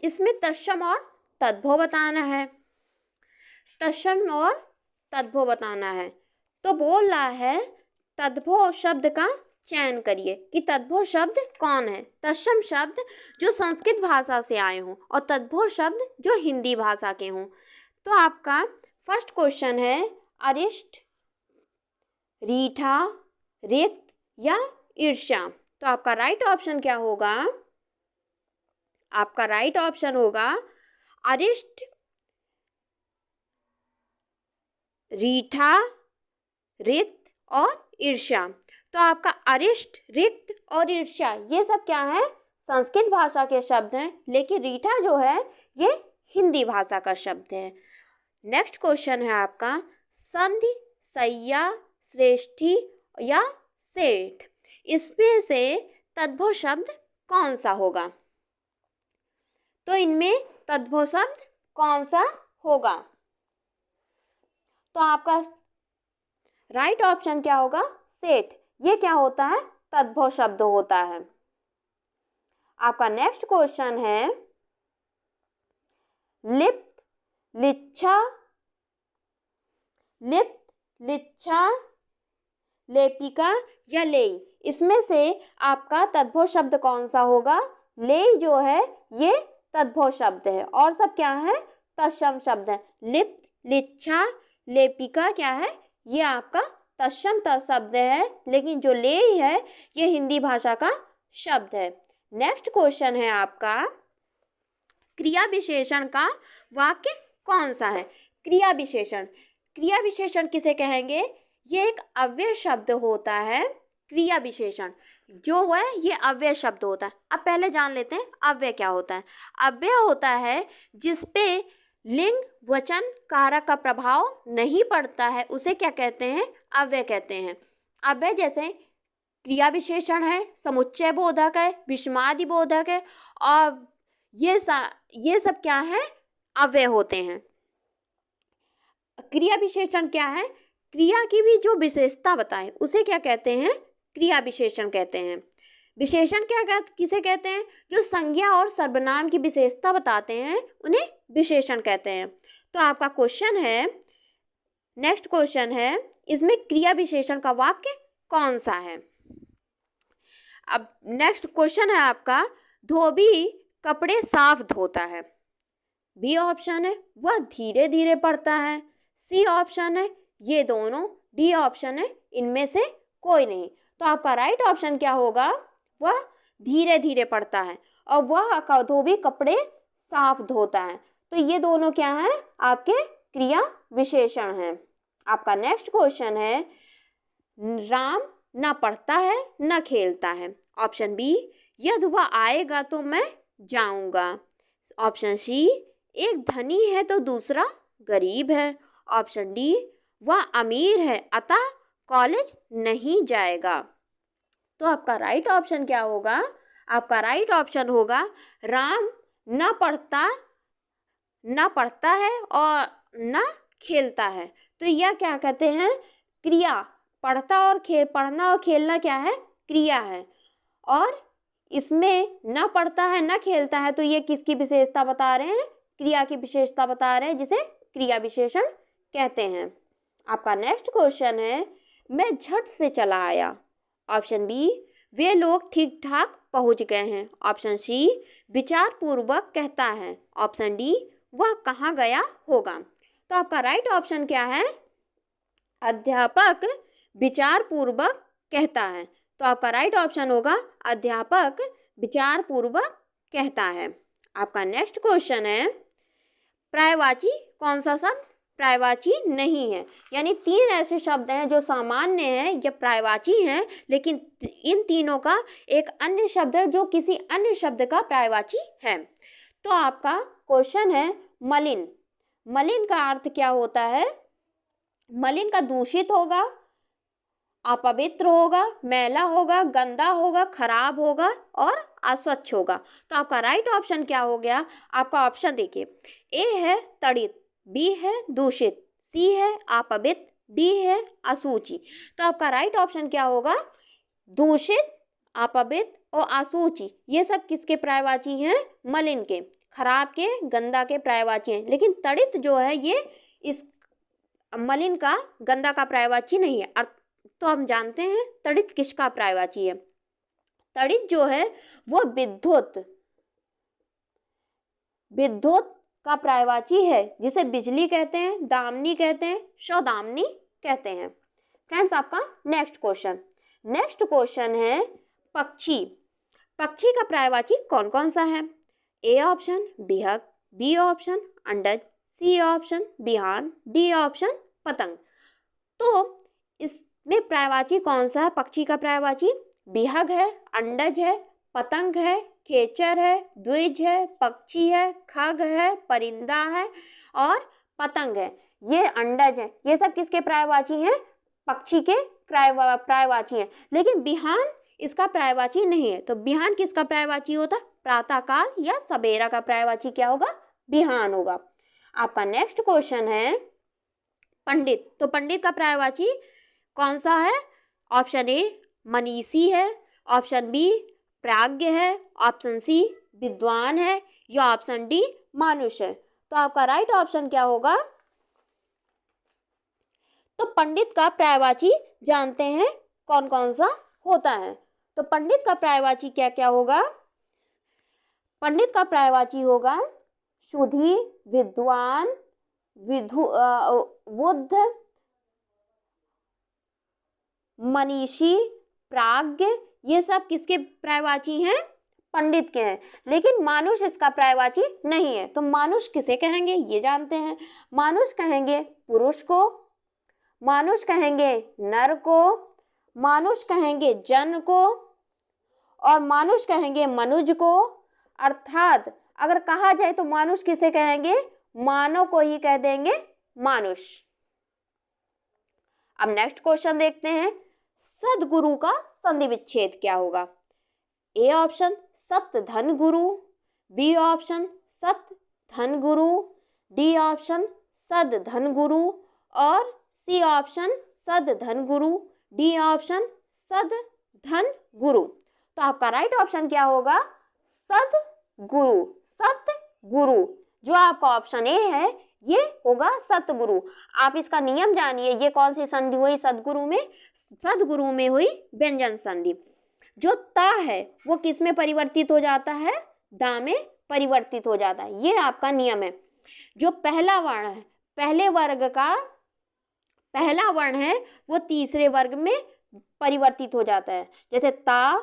इसमें तत्सम और तद्भव बताना है। तत्सम और तद्भव बताना है, तो बोल रहा है तद्भव शब्द का चयन करिए कि तद्भव शब्द कौन है। तत्सम शब्द जो संस्कृत भाषा से आए हों और तद्भव शब्द जो हिंदी भाषा के हों। तो आपका फर्स्ट क्वेश्चन है अरिष्ट, रीठा, रिक्त या ईर्ष्या। तो आपका राइट ऑप्शन क्या होगा? आपका राइट ऑप्शन होगा अरिष्ट, रीठा, रिक्त और ईर्ष्या। तो आपका अरिष्ट, रिक्त और ईर्ष्या ये सब क्या है? संस्कृत भाषा के शब्द हैं, लेकिन रीठा जो है ये हिंदी भाषा का शब्द है। नेक्स्ट क्वेश्चन है आपका संधि, सैया, श्रेष्ठी या सेठ। इसमें से तद्भव शब्द कौन सा होगा? तो इनमें तद्भव शब्द कौन सा होगा? तो आपका राइट ऑप्शन क्या होगा? सेठ। ये क्या होता है? तद्भव शब्द होता है। आपका नेक्स्ट क्वेश्चन है लिप्त, लिच्छा, लिप्त, लिच्छा, लेपिका या लेई। इसमें से आपका तद्भव शब्द कौन सा होगा? लेई जो है ये तद्भव शब्द है और सब क्या है? तत्सम शब्द है। लिप्त, लिच्छा, लेपिका क्या है? ये आपका तत्सम शब्द है, लेकिन जो लेई है ये हिंदी भाषा का शब्द है। नेक्स्ट क्वेश्चन है आपका क्रिया विशेषण का वाक्य कौन सा है? क्रिया विशेषण, क्रिया विशेषण किसे कहेंगे? ये एक अव्यय शब्द होता है। क्रिया विशेषण जो है ये अव्यय शब्द होता है। अब पहले जान लेते हैं अव्यय क्या होता है। अव्यय होता है जिसपे लिंग, वचन, कारक का प्रभाव नहीं पड़ता है, उसे क्या कहते हैं? अव्यय कहते हैं। अव्यय जैसे क्रिया विशेषण है, समुच्चय बोधक है, विषमादि बोधक है, और ये सब क्या है? अव्यय होते हैं। क्रिया विशेषण क्या है? क्रिया की भी जो विशेषता बताए उसे क्या कहते हैं? क्रिया विशेषण कहते हैं। विशेषण किसे कहते हैं? जो संज्ञा और सर्वनाम की विशेषता बताते हैं उन्हें विशेषण कहते हैं। तो आपका क्वेश्चन है, नेक्स्ट क्वेश्चन है इसमें क्रिया विशेषण का वाक्य कौन सा है? अब नेक्स्ट क्वेश्चन है आपका धोबी कपड़े साफ धोता है। बी ऑप्शन है वह धीरे धीरे पढ़ता है। सी ऑप्शन है ये दोनों। डी ऑप्शन है इनमें से कोई नहीं। तो आपका राइट ऑप्शन क्या होगा? वह धीरे धीरे पढ़ता है और वह धोबी कपड़े साफ धोता है। तो ये दोनों क्या हैं? आपके क्रिया विशेषण हैं। आपका नेक्स्ट क्वेश्चन है राम न पढ़ता है न खेलता है। ऑप्शन बी यदि वह आएगा तो मैं जाऊंगा। ऑप्शन सी एक धनी है तो दूसरा गरीब है। ऑप्शन डी वह अमीर है अतः कॉलेज नहीं जाएगा। तो आपका राइट ऑप्शन क्या होगा? आपका राइट ऑप्शन होगा राम न पढ़ता है और न खेलता है। तो यह क्या कहते हैं? क्रिया। पढ़ना और खेलना क्या है? क्रिया है। और इसमें न पढ़ता है न खेलता है, तो ये किसकी विशेषता बता रहे हैं? क्रिया की विशेषता बता रहे हैं, जिसे क्रिया विशेषण कहते हैं। आपका नेक्स्ट क्वेश्चन है मैं झट से चला आया। ऑप्शन बी वे लोग ठीक ठाक पहुंच गए हैं। ऑप्शन सी विचार पूर्वक कहता है। ऑप्शन डी वह कहाँ गया होगा। तो आपका राइट ऑप्शन क्या है? अध्यापक विचार पूर्वक कहता है। तो आपका राइट ऑप्शन होगा अध्यापक विचार पूर्वक कहता है। आपका नेक्स्ट क्वेश्चन है पर्यायवाची कौन सा शब्द पर्यायवाची नहीं है। यानी तीन ऐसे शब्द हैं जो सामान्य हैं, ये पर्यायवाची हैं, लेकिन इन तीनों का एक अन्य शब्द है जो किसी अन्य शब्द का पर्यायवाची है। तो आपका क्वेश्चन है मलिन। मलिन का अर्थ क्या होता है? मलिन का दूषित होगा, अपवित्र होगा, मैला होगा, गंदा होगा, खराब होगा और अस्वच्छ होगा। तो आपका राइट ऑप्शन क्या हो गया? आपका ऑप्शन देखिए, ए है तड़ित, बी है दूषित, सी है अपवित्र, डी है अशुचि। तो आपका राइट ऑप्शन क्या होगा? दूषित, अपवित्र और अशुचि ये सब किसके पर्यायवाची हैं? मलिन के। खराब के, गंदा के पर्यायवाची हैं, लेकिन तड़ित जो है ये इस मलिन का, गंदा का पर्यायवाची नहीं है। तो हम जानते हैं तड़ित किसका पर्यायवाची है। तड़ित जो है वो विद्युत का पर्यायवाची है, जिसे बिजली कहते हैं, दामिनी कहते हैं, सौदामिनी कहते हैं। फ्रेंड्स, आपका नेक्स्ट क्वेश्चन है पक्षी। पक्षी का पर्यायवाची कौन कौन सा है? ए ऑप्शन बिहक, बी ऑप्शन अंडज, सी ऑप्शन बिहान, डी ऑप्शन पतंग। तो इसमें पर्यायवाची कौन सा है? पक्षी का पर्यायवाची बिहग है, अंडज है, पतंग है, खेचर है, द्विज है, पक्षी है, खग है, परिंदा है और पतंग है। ये अंडज है। ये सब किसके पर्यायवाची हैं? पक्षी के पर्यायवाची हैं। लेकिन बिहान इसका पर्यायवाची नहीं है। तो बिहान किसका पर्यायवाची होता है? प्रातःकाल या सवेरा का पर्यायवाची क्या होगा? बिहान होगा। आपका नेक्स्ट क्वेश्चन है पंडित। तो पंडित का पर्यायवाची कौन सा है? ऑप्शन ए मनीषी है, ऑप्शन बी प्राज्ञ है, ऑप्शन सी विद्वान है या ऑप्शन डी मानुष है। तो आपका राइट ऑप्शन क्या होगा? तो पंडित का पर्यायवाची जानते हैं कौन कौन सा होता है। तो पंडित का पर्यायवाची क्या क्या होगा? पंडित का पर्यायवाची होगा शुद्धि, विद्वान, बुद्ध, मनीषी, प्राज्ञ। ये सब किसके पर्यायवाची हैं? पंडित के हैं। लेकिन मानुष इसका पर्यायवाची नहीं है। तो मानुष किसे कहेंगे ये जानते हैं। मानुष कहेंगे पुरुष को, मानुष कहेंगे नर को, मानुष कहेंगे जन को और मानुष कहेंगे मनुज को। अर्थात अगर कहा जाए तो मानुष किसे कहेंगे? मानव को ही कह देंगे मानुष। अब नेक्स्ट क्वेश्चन देखते हैं, सद्गुरु का संधि विच्छेद क्या होगा? ए ऑप्शन सत धन गुरु, बी ऑप्शन सत धन गुरु, डी ऑप्शन सद धन गुरु और सी ऑप्शन सद धन गुरु, डी ऑप्शन सद धन गुरु। तो आपका राइट ऑप्शन क्या होगा? सद गुरु, सतगुरु। जो आपका ऑप्शन ए है ये होगा सतगुरु। आप इसका नियम जानिए। ये कौन सी संधि हुई सदगुरु में? सदगुरु में हुई व्यंजन संधि। जो ता है वो किस में परिवर्तित हो जाता है? दा में परिवर्तित हो जाता है। ये आपका नियम है। जो पहला वर्ण है, पहले वर्ग का पहला वर्ण है वो तीसरे वर्ग में परिवर्तित हो जाता है। जैसे ता,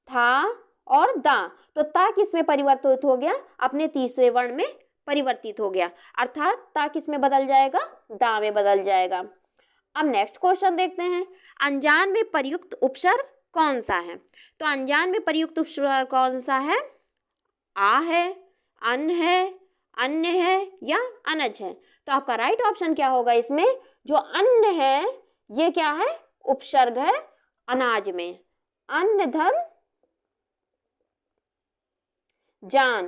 था और दा। तो ता किस में परिवर्तित हो गया? अपने तीसरे वर्ण में परिवर्तित हो गया। अर्थात ता किस में बदल जाएगा? दा में बदल जाएगा। अब नेक्स्ट क्वेश्चन देखते हैं, अनजान में प्रयुक्त उपसर्ग कौन सा है? तो अनजान में प्रयुक्त उपसर्ग कौन सा है? आ है, अन है, अन्य है या अनज है। तो आपका राइट ऑप्शन क्या होगा इसमें? जो अन्न है ये क्या है? उपसर्ग है अनाज में। अन्न धन जान,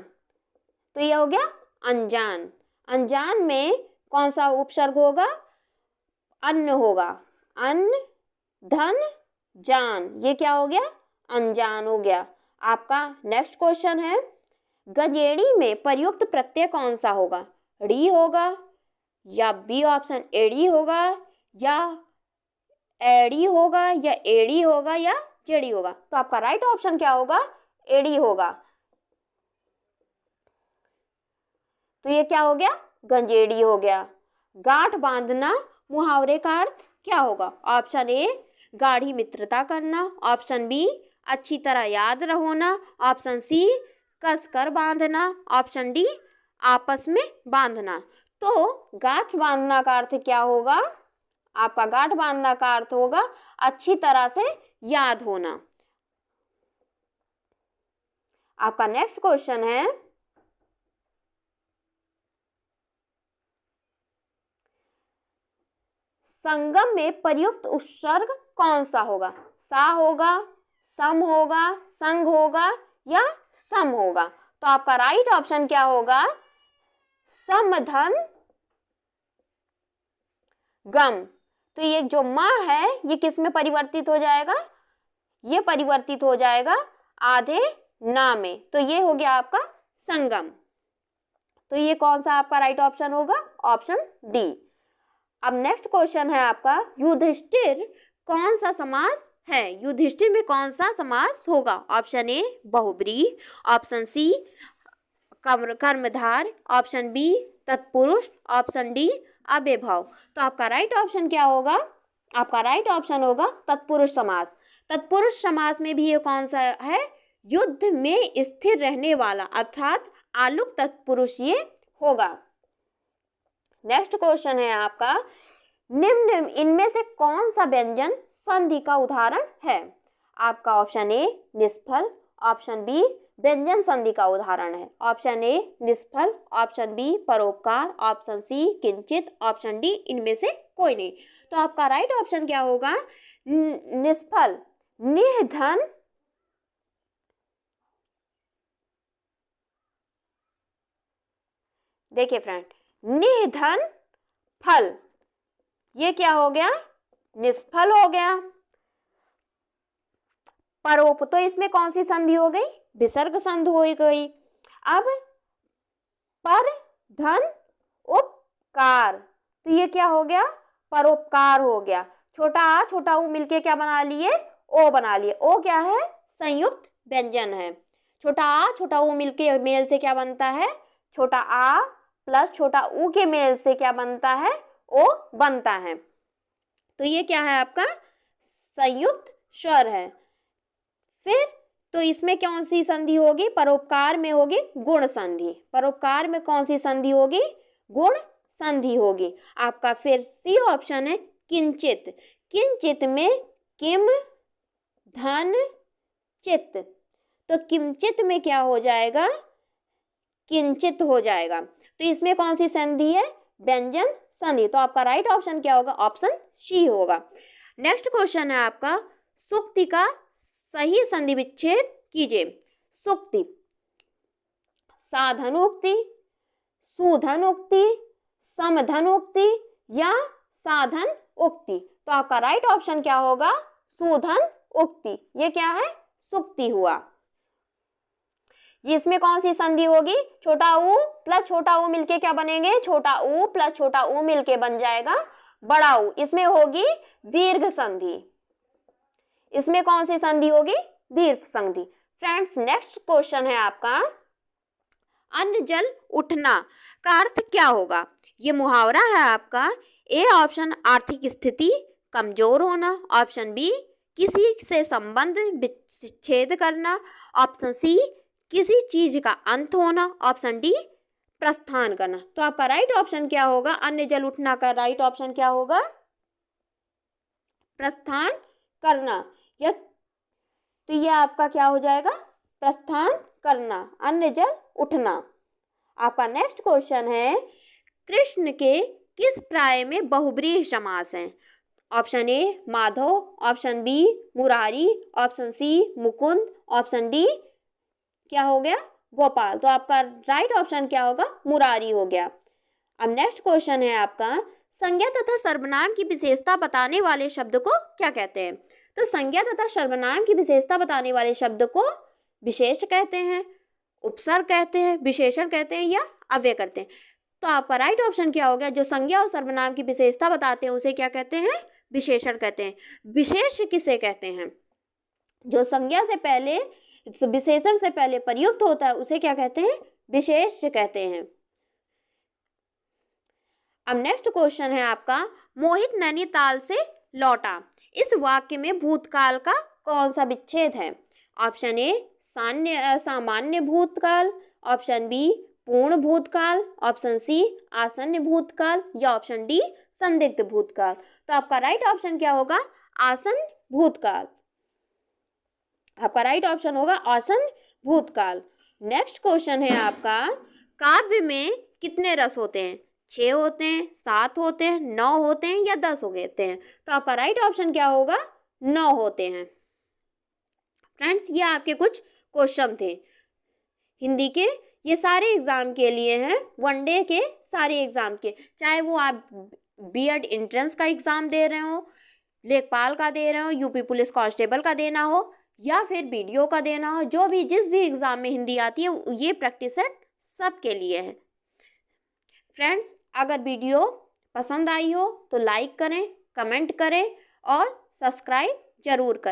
तो ये हो गया अनजान। अनजान में कौन सा उपसर्ग होगा? अन्न होगा। अन्न धन जान, ये क्या हो गया? अनजान हो गया। आपका नेक्स्ट क्वेश्चन है, गजेड़ी में प्रयुक्त प्रत्यय कौन सा होगा? ड़ी होगा या बी ऑप्शन एड़ी होगा या एड़ी होगा या एड़ी होगा या जेड़ी होगा। तो आपका राइट ऑप्शन क्या होगा? एड़ी होगा। तो ये क्या हो गया? गंजेड़ी हो गया। गांठ बांधना मुहावरे का अर्थ क्या होगा? ऑप्शन ए गाढ़ी मित्रता करना, ऑप्शन बी अच्छी तरह याद रहोना, ऑप्शन सी कसकर बांधना, ऑप्शन डी आपस में बांधना। तो गांठ बांधना का अर्थ क्या होगा? आपका गांठ बांधना का अर्थ होगा अच्छी तरह से याद होना। आपका नेक्स्ट क्वेश्चन है, संगम में प्रयुक्त उपसर्ग कौन सा होगा? सा होगा, सम होगा, संग होगा या सम होगा। तो आपका राइट ऑप्शन क्या होगा? समधन गम। तो ये जो माँ है ये किस में परिवर्तित हो जाएगा? ये परिवर्तित हो जाएगा आधे ना में। तो ये हो गया आपका संगम। तो ये कौन सा आपका राइट ऑप्शन होगा? Option D. अब नेक्स्ट क्वेश्चन है आपका, युधिष्ठिर कौन सा समास है? युधिष्ठिर में कौन सा समास होगा? ऑप्शन ए बहुब्रीहि, ऑप्शन सी कर्मधार, ऑप्शन बी तत्पुरुष, ऑप्शन डी अव्ययभाव। तो आपका राइट ऑप्शन क्या होगा? आपका राइट ऑप्शन होगा तत्पुरुष समास। तत्पुरुष समास में भी ये कौन सा है? युद्ध में स्थिर रहने वाला, अर्थात आलुक तत्पुरुष ये होगा। नेक्स्ट क्वेश्चन है आपका, निम्न इनमें से कौन सा व्यंजन संधि का उदाहरण है? आपका ऑप्शन ए निष्फल, ऑप्शन बी व्यंजन संधि का उदाहरण है। ऑप्शन ए निष्फल, ऑप्शन बी परोपकार, ऑप्शन सी किंचित, ऑप्शन डी इनमें से कोई नहीं। तो आपका राइट ऑप्शन क्या होगा? निष्फल। निर्धन देखिए फ्रेंड, निर्धन फल, ये क्या हो गया? निष्फल हो गया। परोप, तो इसमें कौन सी संधि हो गई? विसर्ग संधि हो गई। अब पर धन उपकार, तो ये क्या हो गया? परोपकार हो गया। छोटा आ छोटा ऊ मिलके क्या बना लिए? ओ बना लिए। ओ क्या है? संयुक्त व्यंजन है। छोटा आ छोटा ऊ मिलके मेल से क्या बनता है? छोटा आ प्लस छोटा ऊ के मेल से क्या बनता है? ओ बनता है। तो ये क्या है आपका? संयुक्त स्वर है। फिर तो इसमें कौन सी संधि होगी? परोपकार में होगी गुण संधि। परोपकार में कौन सी संधि होगी? गुण संधि होगी। आपका फिर सी ऑप्शन है किंचित। किंचित में किम धन चित, तो किंचित में क्या हो जाएगा? किंचित हो जाएगा। तो इसमें कौन सी संधि है? व्यंजन संधि। तो आपका राइट ऑप्शन क्या होगा? ऑप्शन सी होगा। नेक्स्ट क्वेश्चन है आपका, सुक्ति का सही संधि विच्छेद कीजिए। सुक्ति साधनोक्ति, सुधनोक्ति, समधनोक्ति या साधन उक्ति। तो आपका राइट ऑप्शन क्या होगा? सुधन उक्ति। ये क्या है? सुक्ति हुआ। इसमें कौन सी संधि होगी? छोटा ऊ प्लस छोटा ऊ मिलके क्या बनेंगे? छोटा ऊ प्लस छोटा ऊ मिलके बन जाएगा बड़ा ऊ। इसमें होगी दीर्घ संधि। इसमें कौन सी संधि होगी? दीर्घ संधि। फ्रेंड्स, नेक्स्ट क्वेश्चन है आपका, अन्न जल उठना का अर्थ क्या होगा? ये मुहावरा है आपका। ए ऑप्शन आर्थिक स्थिति कमजोर होना, ऑप्शन बी किसी से संबंध विच्छेद करना, ऑप्शन सी किसी चीज का अंत होना, ऑप्शन डी प्रस्थान करना। तो आपका राइट ऑप्शन क्या होगा? अन्न जल उठना का राइट ऑप्शन क्या होगा? प्रस्थान करना। या तो ये आपका क्या हो जाएगा? प्रस्थान करना, अन्न जल उठना। आपका नेक्स्ट क्वेश्चन है, कृष्ण के किस प्राय में बहुब्रीहि समास है? Option A Madhav, option B Murari, option C Mukund, option D क्या हो गया? गोपाल। तो आपका राइट ऑप्शन क्या होगा? मुरारी हो गया। अब नेक्स्ट क्वेश्चन है आपका, संज्ञा तथा सर्वनाम की विशेषता बताने वाले शब्द को क्या कहते हैं? तो संज्ञा तथा सर्वनाम की विशेषता बताने वाले शब्द को विशेष कहते हैं, उपसर्ग कहते हैं, विशेषण कहते हैं या अव्यय कहते हैं। तो आपका राइट ऑप्शन क्या हो गया? जो संज्ञा और सर्वनाम की विशेषता बताते हैं उसे क्या कहते हैं? विशेषण कहते हैं। विशेष किसे कहते हैं? जो संज्ञा से पहले विशेषण से पहले प्रयुक्त होता है उसे क्या कहते हैं? विशेष कहते हैं। अब नेक्स्ट क्वेश्चन है आपका, मोहित नैनीताल से लौटा, इस वाक्य में भूतकाल का कौन सा विच्छेद है? ऑप्शन ए सामान्य भूतकाल, ऑप्शन बी पूर्ण भूतकाल, ऑप्शन सी आसन्न भूतकाल या ऑप्शन डी संदिग्ध भूतकाल। तो आपका राइट ऑप्शन क्या होगा? आसन्न भूतकाल। आपका राइट ऑप्शन होगा आसन्न भूतकाल। नेक्स्ट क्वेश्चन है आपका, काव्य में कितने रस होते हैं? 6 होते हैं, 7 होते हैं, 9 होते हैं या 10 होते हैं? तो आपका राइट ऑप्शन क्या होगा? 9 होते हैं। फ्रेंड्स, ये आपके कुछ क्वेश्चन थे हिंदी के। ये सारे एग्जाम के लिए हैं, वनडे के सारे एग्जाम के, चाहे वो आप बीएड एंट्रेंस का एग्जाम दे रहे हो, लेखपाल का दे रहे हो, यूपी पुलिस कांस्टेबल का देना हो या फिर बीडीओ का देना हो, जो भी जिस भी एग्जाम में हिंदी आती है ये प्रैक्टिस सेट सबके लिए है। फ्रेंड्स, अगर वीडियो पसंद आई हो तो लाइक करें, कमेंट करें और सब्सक्राइब ज़रूर करें।